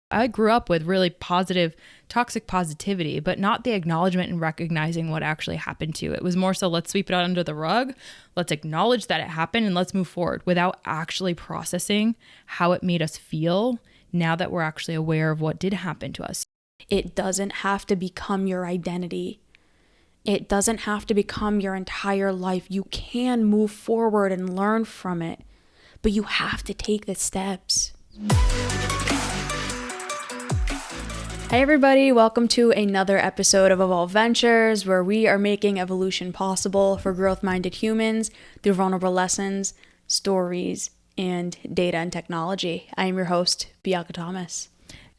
I grew up with really positive, toxic positivity, but not the acknowledgement and recognizing what actually happened to you. It was more so, let's sweep it out under the rug. Let's acknowledge that it happened and let's move forward without actually processing how it made us feel now that we're actually aware of what did happen to us. It doesn't have to become your identity. It doesn't have to become your entire life. You can move forward and learn from it, but you have to take the steps. Hey everybody, welcome to another episode of Evolve Ventures, where we are making evolution possible for growth-minded humans through vulnerable lessons, stories, and data and technology. I am your host, Bianca Thomas.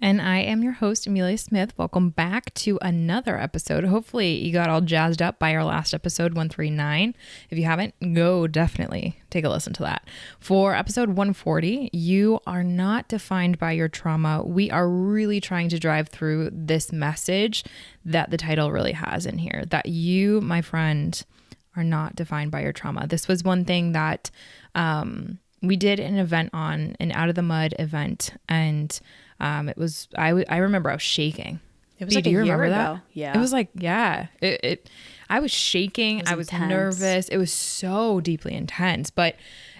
And I am your host, Emilia Smith. Welcome back to another episode. Hopefully you got all jazzed up by our last episode, 139. If you haven't, go definitely take a listen to that. For episode 140, you are not defined by your trauma. We are really trying to drive through this message that the title really has in here, that you, my friend, are not defined by your trauma. This was one thing that we did an event on, an Out of the Mud event, and it was, I remember I was shaking. It was like a year ago. Yeah. It was like, yeah, I was shaking. I was nervous. It was so deeply intense, but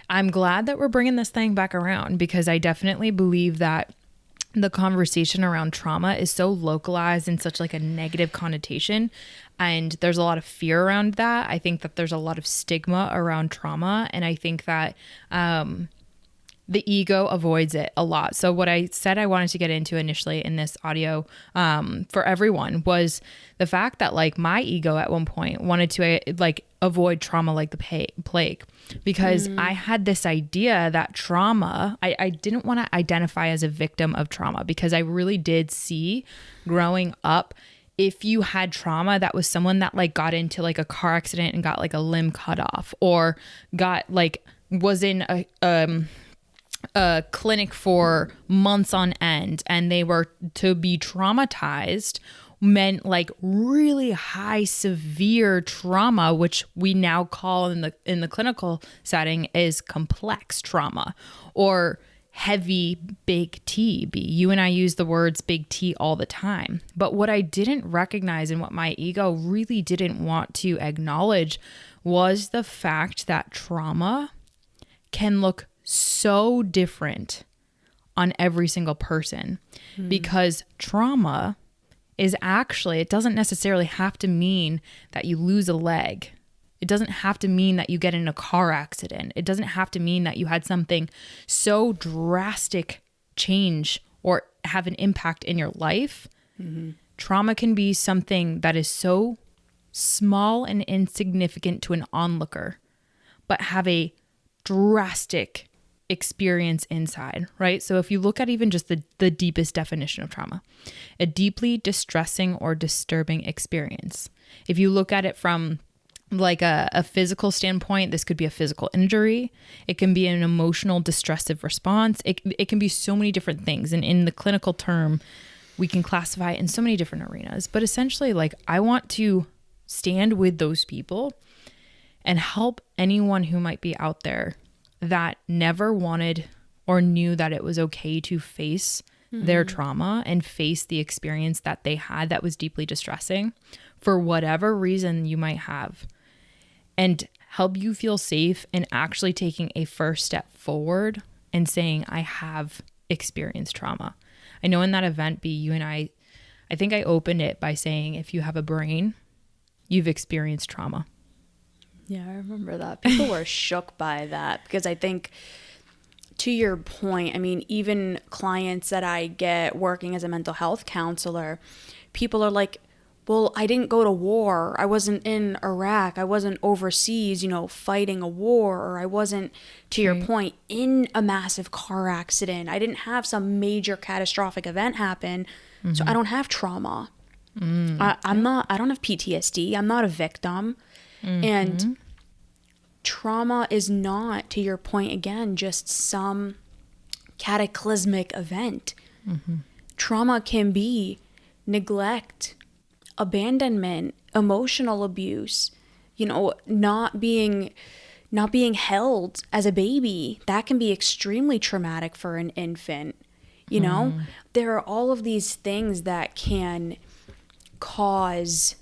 I'm glad that we're bringing this thing back around, because I definitely believe that the conversation around trauma is so localized and such like a negative connotation. And there's a lot of fear around that. I think that there's a lot of stigma around trauma. And I think that, the ego avoids it a lot. So what I said I wanted to get into initially in this audio for everyone was the fact that like my ego at one point wanted to like avoid trauma like the plague, because I had this idea that trauma, I didn't want to identify as a victim of trauma, because I really did see growing up, if you had trauma, that was someone that like got into like a car accident and got like a limb cut off, or got like was in a clinic for months on end, and they were to be traumatized meant like really high severe trauma, which we now call in the clinical setting is complex trauma, or heavy big T. You and I use the words big T all the time. But what I didn't recognize and what my ego really didn't want to acknowledge was the fact that trauma can look so different on every single person, because trauma is actually, it doesn't necessarily have to mean that you lose a leg. It doesn't have to mean that you get in a car accident. It doesn't have to mean that you had something so drastic change or have an impact in your life. Trauma can be something that is so small and insignificant to an onlooker, but have a drastic experience inside, right? So if you look at even just the deepest definition of trauma, a deeply distressing or disturbing experience. If you look at it from like a physical standpoint, this could be a physical injury. It can be an emotional distressive response. It can be so many different things. And in the clinical term, we can classify it in so many different arenas. But essentially, like, I want to stand with those people and help anyone who might be out there that never wanted or knew that it was okay to face their trauma and face the experience that they had that was deeply distressing for whatever reason you might have, and help you feel safe in actually taking a first step forward and saying, I have experienced trauma. I know in that event, you and I think I opened it by saying, if you have a brain, you've experienced trauma. Yeah, I remember that. People were shook by that, because I think, to your point, I mean, even clients that I get working as a mental health counselor, people are like, well, I didn't go to war. I wasn't in Iraq. I wasn't overseas, fighting a war, or I wasn't, to your point, in a massive car accident. I didn't have some major catastrophic event happen. So I don't have trauma. I don't have PTSD. I'm not a victim. And trauma is not, to your point again, just some cataclysmic event. Trauma can be neglect, abandonment, emotional abuse, not being held as a baby. That can be extremely traumatic for an infant. You know, there are all of these things that can cause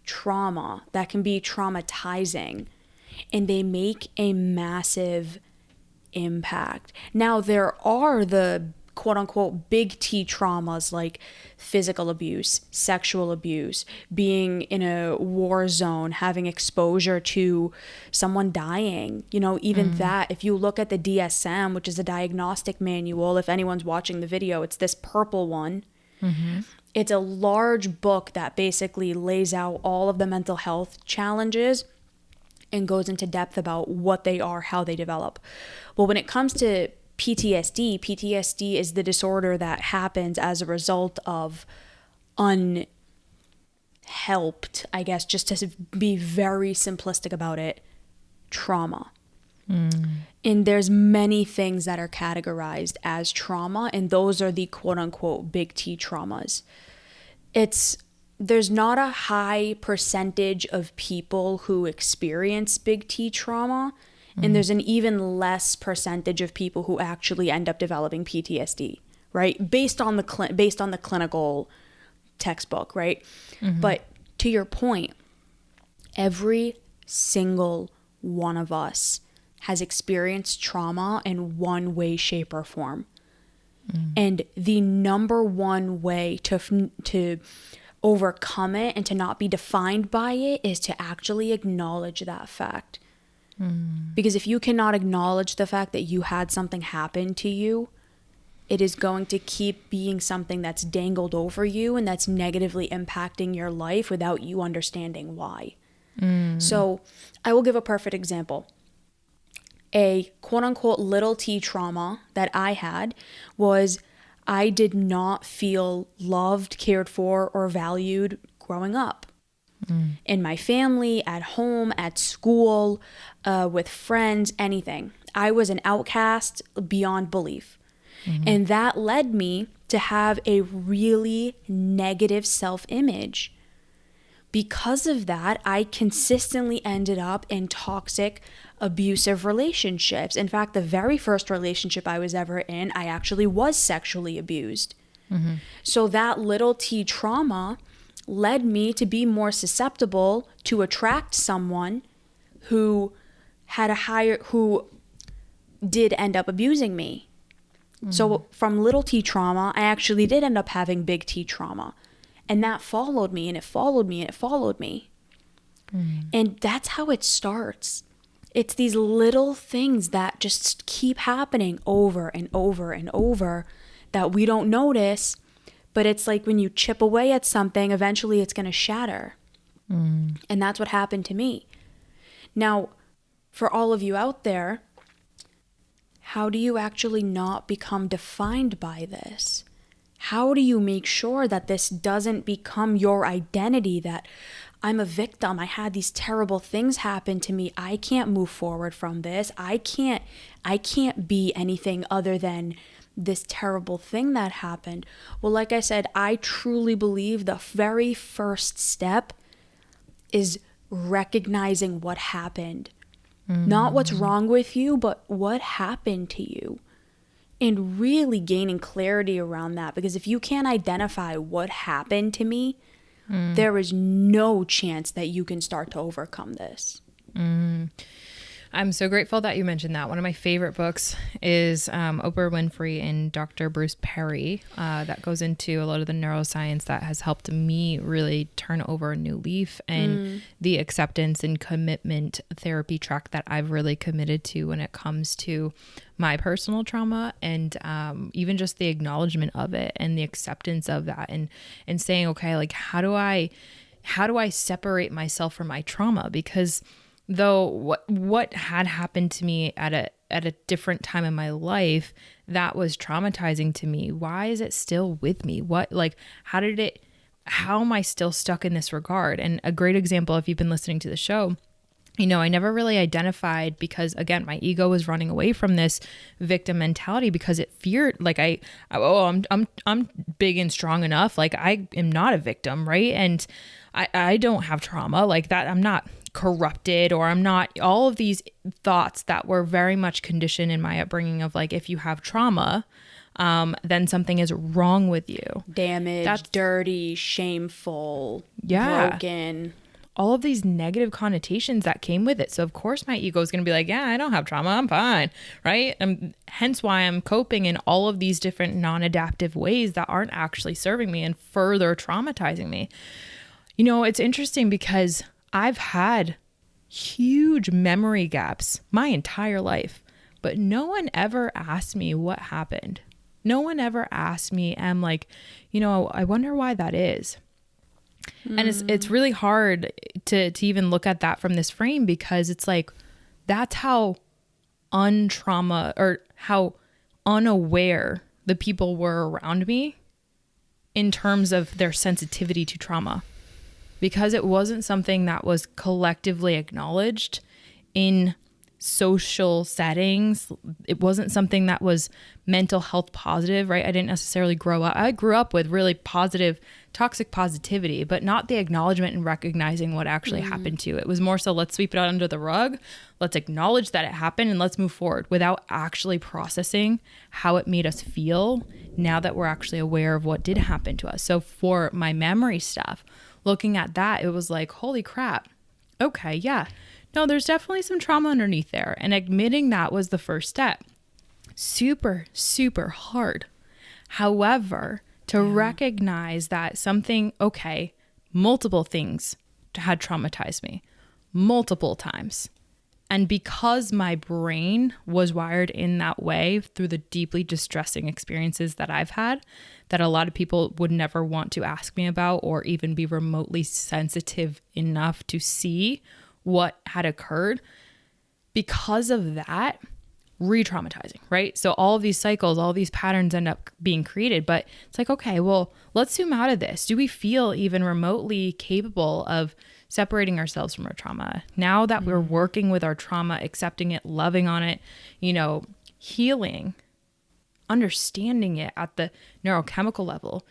trauma, that can be traumatizing, and they make a massive impact. Now, there are the quote unquote big T traumas like physical abuse, sexual abuse, being in a war zone, having exposure to someone dying. You know, even that, if you look at the DSM, which is a diagnostic manual, if anyone's watching the video, it's this purple one. It's a large book that basically lays out all of the mental health challenges and goes into depth about what they are, how they develop. Well, when it comes to PTSD is the disorder that happens as a result of unhelped, I guess, just to be very simplistic about it, trauma. And there's many things that are categorized as trauma, and those are the quote unquote big T traumas. There's not a high percentage of people who experience big T trauma, and there's an even less percentage of people who actually end up developing PTSD, right? Based on the clinical textbook, right? But to your point, every single one of us has experienced trauma in one way, shape, or form. And the number one way to overcome it and to not be defined by it is to actually acknowledge that fact. Because if you cannot acknowledge the fact that you had something happen to you, it is going to keep being something that's dangled over you and that's negatively impacting your life without you understanding why. So I will give a perfect example. A quote unquote little T trauma that I had was I did not feel loved, cared for, or valued growing up. In my family, at home, at school, with friends, anything. I was an outcast beyond belief. And that led me to have a really negative self-image. Because of that, I consistently ended up in toxic, abusive relationships. In fact, the very first relationship I was ever in, I actually was sexually abused. So that little T trauma led me to be more susceptible to attract someone who who did end up abusing me. So from little T trauma, I actually did end up having big T trauma. And that followed me and it followed me and it followed me. And that's how it starts. It's these little things that just keep happening over and over and over that we don't notice. But it's like when you chip away at something, eventually it's going to shatter. And that's what happened to me. Now, for all of you out there, how do you actually not become defined by this? How do you make sure that this doesn't become your identity, that I'm a victim, I had these terrible things happen to me, I can't move forward from this, I can't be anything other than this terrible thing that happened? Well, like I said, I truly believe the very first step is recognizing what happened. Not what's wrong with you, but what happened to you. And really gaining clarity around that. Because if you can't identify what happened to me, there is no chance that you can start to overcome this. I'm so grateful that you mentioned that. One of my favorite books is Oprah Winfrey and Dr. Bruce Perry that goes into a lot of the neuroscience that has helped me really turn over a new leaf, and the acceptance and commitment therapy track that I've really committed to when it comes to my personal trauma, and even just the acknowledgement of it and the acceptance of that, and saying, okay, like how do I separate myself from my trauma? Because though what had happened to me at a different time in my life that was traumatizing to me, why is it still with me? How am I still stuck in this regard? And a great example, if you've been listening to the show, you know, I never really identified, because again, my ego was running away from this victim mentality because it feared, like I'm big and strong enough, like I am not a victim, right? And I don't have trauma like that. I'm not corrupted, or I'm not, all of these thoughts that were very much conditioned in my upbringing of like, if you have trauma, then something is wrong with you. Damaged, dirty, shameful, broken. All of these negative connotations that came with it. So of course my ego is going to be like, yeah, I don't have trauma. I'm fine. Right. And hence why I'm coping in all of these different non-adaptive ways that aren't actually serving me and further traumatizing me. You know, it's interesting because I've had huge memory gaps my entire life, but no one ever asked me what happened. No one ever asked me. I'm like, you know, I wonder why that is. And it's really hard to even look at that from this frame, because it's like, that's how untrauma or how unaware the people were around me in terms of their sensitivity to trauma, because it wasn't something that was collectively acknowledged in social settings. It wasn't something that was mental health positive, right? I didn't necessarily grow up. I grew up with really positive, toxic positivity, but not the acknowledgement and recognizing what actually happened to you. It was more so, let's sweep it out under the rug. Let's acknowledge that it happened and let's move forward, without actually processing how it made us feel now that we're actually aware of what did happen to us. So for my memory stuff, looking at that, it was like, holy crap. Okay, yeah. No, there's definitely some trauma underneath there. And admitting that was the first step. Super, super hard. However, to recognize that something, okay, multiple things had traumatized me multiple times. And because my brain was wired in that way through the deeply distressing experiences that I've had, that a lot of people would never want to ask me about or even be remotely sensitive enough to see what had occurred, because of that, re-traumatizing, right? So all of these cycles, all of these patterns end up being created, but it's like, okay, well, let's zoom out of this. Do we feel even remotely capable of separating ourselves from our trauma? Now that we're working with our trauma, accepting it, loving on it, you know, healing, understanding it at the neurochemical level,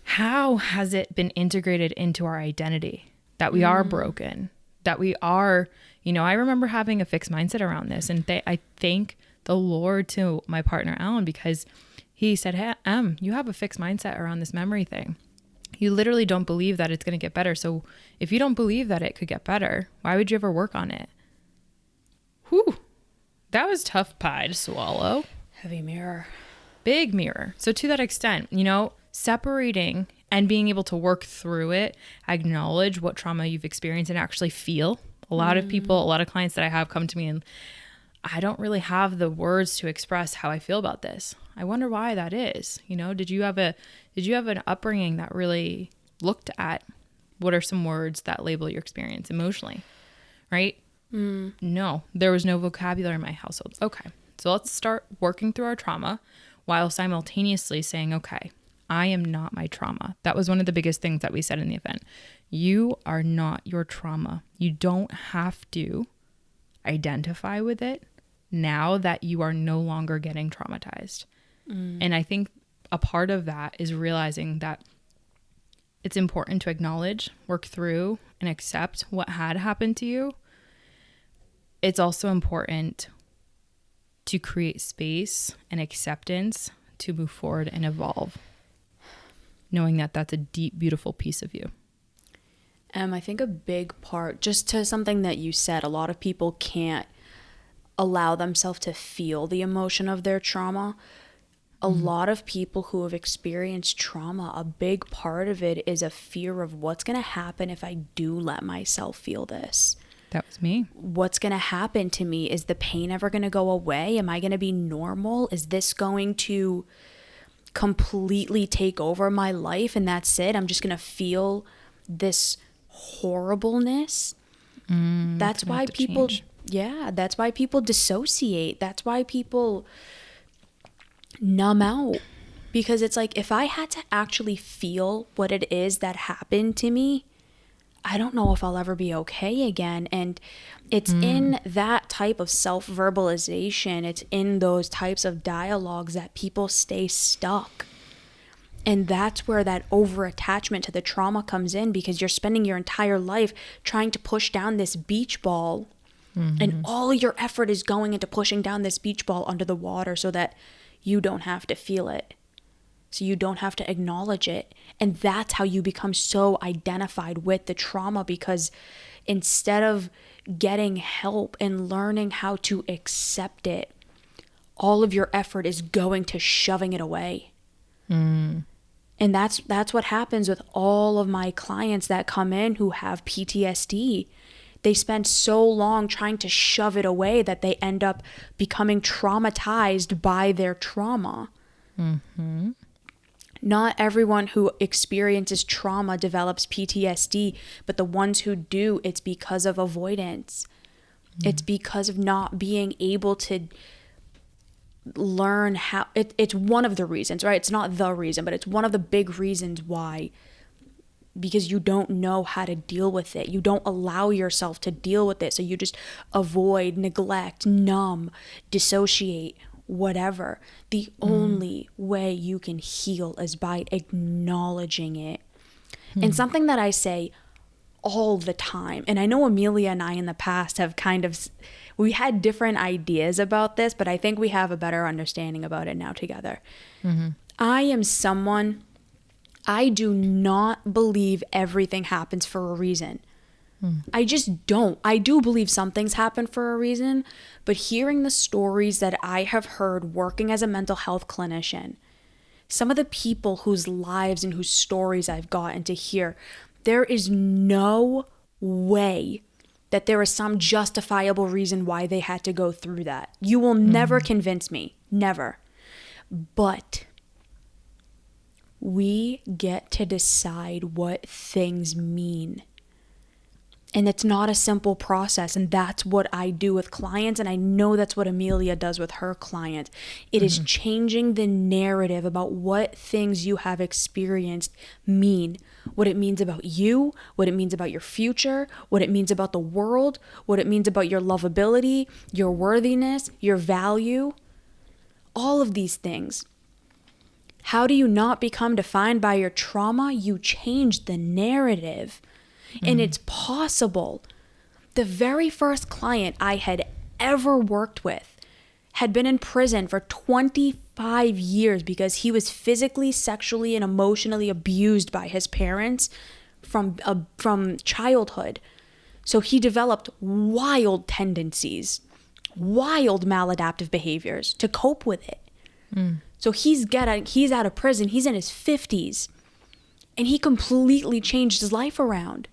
how has it been integrated into our identity that we are broken? That we are, you know, I remember having a fixed mindset around this, and I thank the Lord to my partner, Alan, because he said, hey, you have a fixed mindset around this memory thing. You literally don't believe that it's going to get better. So if you don't believe that it could get better, why would you ever work on it? Whew, that was tough pie to swallow. Heavy mirror. Big mirror. So to that extent, you know, separating and being able to work through it, acknowledge what trauma you've experienced and actually feel. A lot of people, a lot of clients that I have come to me and I don't really have the words to express how I feel about this. I wonder why that is. You know, did you have an upbringing that really looked at what are some words that label your experience emotionally, right? No, there was no vocabulary in my household. Okay, so let's start working through our trauma while simultaneously saying, okay, I am not my trauma. That was one of the biggest things that we said in the event. You are not your trauma. You don't have to identify with it now that you are no longer getting traumatized. And I think a part of that is realizing that it's important to acknowledge, work through, and accept what had happened to you. It's also important to create space and acceptance to move forward and evolve, knowing that that's a deep, beautiful piece of you. I think a big part, just to something that you said, a lot of people can't allow themselves to feel the emotion of their trauma. A lot of people who have experienced trauma, a big part of it is a fear of what's going to happen if I do let myself feel this. That was me. What's going to happen to me? Is the pain ever going to go away? Am I going to be normal? Is this going to completely take over my life and that's it? I'm just going to feel this horribleness. That's why people that's why people dissociate. That's why people numb out, because it's like, if I had to actually feel what it is that happened to me, I don't know if I'll ever be okay again. And it's in that type of self-verbalization, it's in those types of dialogues that people stay stuck. And that's where that over-attachment to the trauma comes in, because you're spending your entire life trying to push down this beach ball, and all your effort is going into pushing down this beach ball under the water so that you don't have to feel it. So you don't have to acknowledge it. And that's how you become so identified with the trauma, because instead of getting help and learning how to accept it, all of your effort is going to shoving it away. And that's what happens with all of my clients that come in who have PTSD. They spend so long trying to shove it away that they end up becoming traumatized by their trauma. Mm-hmm. Not everyone who experiences trauma develops PTSD, but the ones who do, it's because of avoidance. It's because of not being able to learn how. It's one of the reasons, right? It's not the reason, but it's one of the big reasons why. Because you don't know how to deal with it. You don't allow yourself to deal with it. So you just avoid, neglect, numb, dissociate, whatever. The only way you can heal is by acknowledging it. And something that I say all the time, and I know Emilia and I in the past have we had different ideas about this, but I think we have a better understanding about it now together. I am someone, I do not believe everything happens for a reason. I just don't. I do believe some things happen for a reason, but hearing the stories that I have heard working as a mental health clinician, some of the people whose lives and whose stories I've gotten to hear, there is no way that there is some justifiable reason why they had to go through that. You will never convince me. Never. But we get to decide what things mean. And it's not a simple process. And that's what I do with clients. And I know that's what Emilia does with her client. It is changing the narrative about what things you have experienced mean. What it means about you, what it means about your future, what it means about the world, what it means about your lovability, your worthiness, your value. All of these things. How do you not become defined by your trauma? You change the narrative. And it's possible. The very first client I had ever worked with had been in prison for 25 years because he was physically, sexually, and emotionally abused by his parents from childhood. So he developed wild tendencies, wild maladaptive behaviors to cope with it. So he's out of prison. He's in his 50s. And he completely changed his life around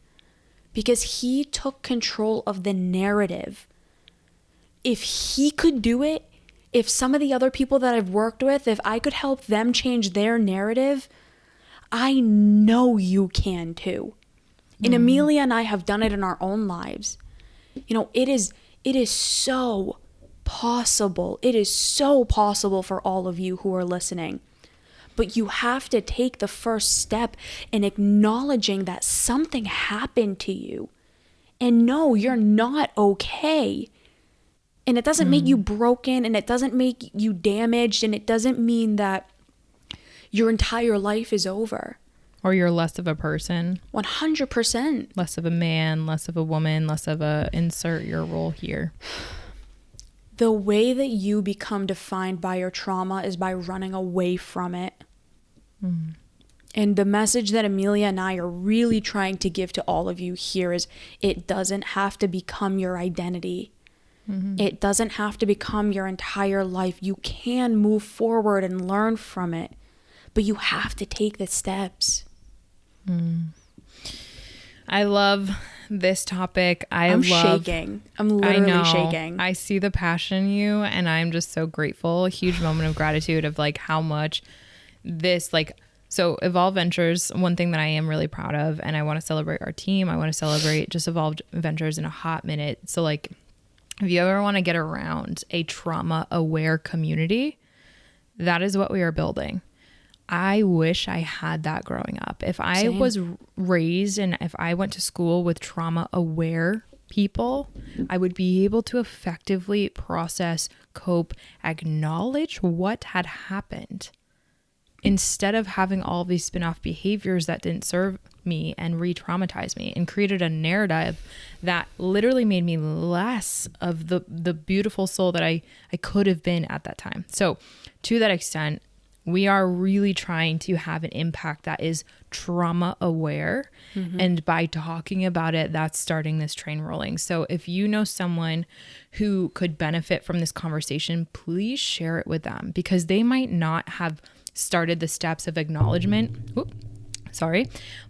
because he took control of the narrative. If he could do it, if some of the other people that I've worked with, if I could help them change their narrative, I know you can too. And Emilia and I have done it in our own lives. You know, it is so possible. It is so possible for all of you who are listening. But you have to take the first step in acknowledging that something happened to you. And no, you're not okay. And it doesn't make you broken, and it doesn't make you damaged, and it doesn't mean that your entire life is over. Or you're less of a person. 100%. Less of a man, less of a woman, less of a insert your role here. The way that you become defined by your trauma is by running away from it. And the message that Emilia and I are really trying to give to all of you here is it doesn't have to become your identity. It doesn't have to become your entire life. You can move forward and learn from it, but you have to take the steps. I love this topic. I'm shaking. I'm literally shaking. I see the passion in you, and I'm just so grateful. A huge moment of gratitude of like how much this so Evolve Ventures, one thing that I am really proud of, and I want to celebrate our team. I want to celebrate just Evolve Ventures in a hot minute. So like, if you ever want to get around a trauma aware community, that is what we are building. I wish I had that growing up. If I was raised and if I went to school with trauma aware people, I would be able to effectively process, cope, acknowledge what had happened. instead of having all these spin-off behaviors that didn't serve me and re-traumatized me and created a narrative that literally made me less of the beautiful soul that I could have been at that time. So to that extent, we are really trying to have an impact that is trauma aware. And by talking about it, that's starting this train rolling. So if you know someone who could benefit from this conversation, please share it with them, because they might not have started the steps of acknowledgement.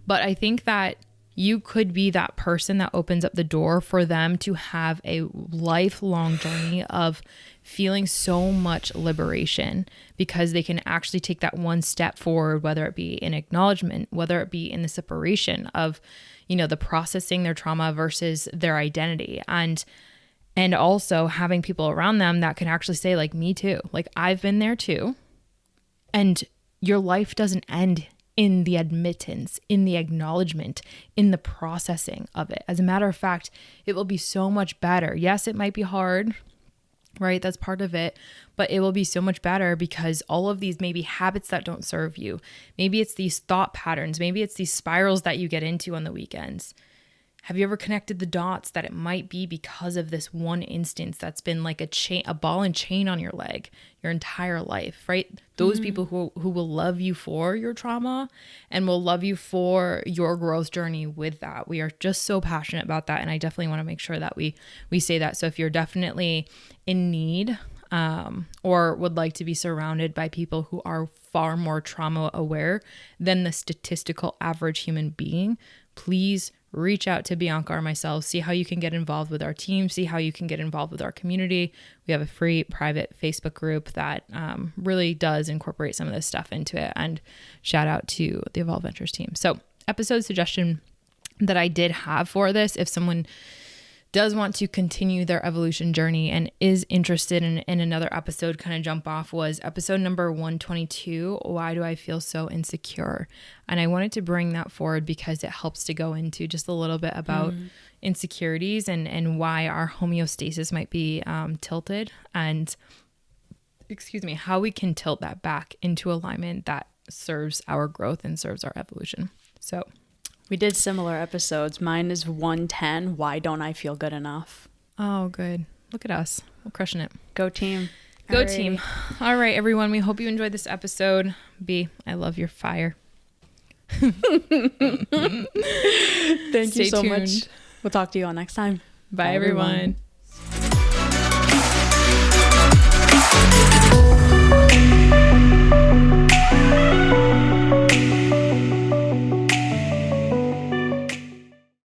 But I think that you could be that person that opens up the door for them to have a lifelong journey of feeling so much liberation, because they can actually take that one step forward, whether it be in acknowledgement, whether it be in the separation of, the processing their trauma versus their identity. And also having people around them that can actually say, like, me too, like, I've been there too. And your life doesn't end in the admittance, in the acknowledgement, in the processing of it. As a matter of fact, it will be so much better. Yes, it might be hard, right? That's part of it, but it will be so much better because all of these maybe habits that don't serve you, maybe it's these thought patterns, maybe it's these spirals that you get into on the weekends. Have you ever connected the dots that it might be because of this one instance that's been like a ball and chain on your leg your entire life, right? Those people who will love you for your trauma and will love you for your growth journey with that. We are just so passionate about that. And I definitely want to make sure that we say that. So if you're definitely in need or would like to be surrounded by people who are far more trauma aware than the statistical average human being, please reach out to Bianca or myself, see how you can get involved with our team, see how you can get involved with our community. We have a free private Facebook group that really does incorporate some of this stuff into it. And shout out to the Evolve Ventures team. So episode suggestion that I did have for this, if someone does want to continue their evolution journey and is interested in another episode, kind of jump off, was episode number 122, Why Do I Feel So Insecure? And I wanted to bring that forward because it helps to go into just a little bit about insecurities and why our homeostasis might be tilted, and how we can tilt that back into alignment that serves our growth and serves our evolution. So we did similar episodes. Mine is 110. Why don't I feel good enough? Oh, good. Look at us. We're crushing it. Go team. Go team. All right, everyone. We hope you enjoyed this episode. B, I love your fire. Thank you so much. We'll talk to you all next time. Bye everyone.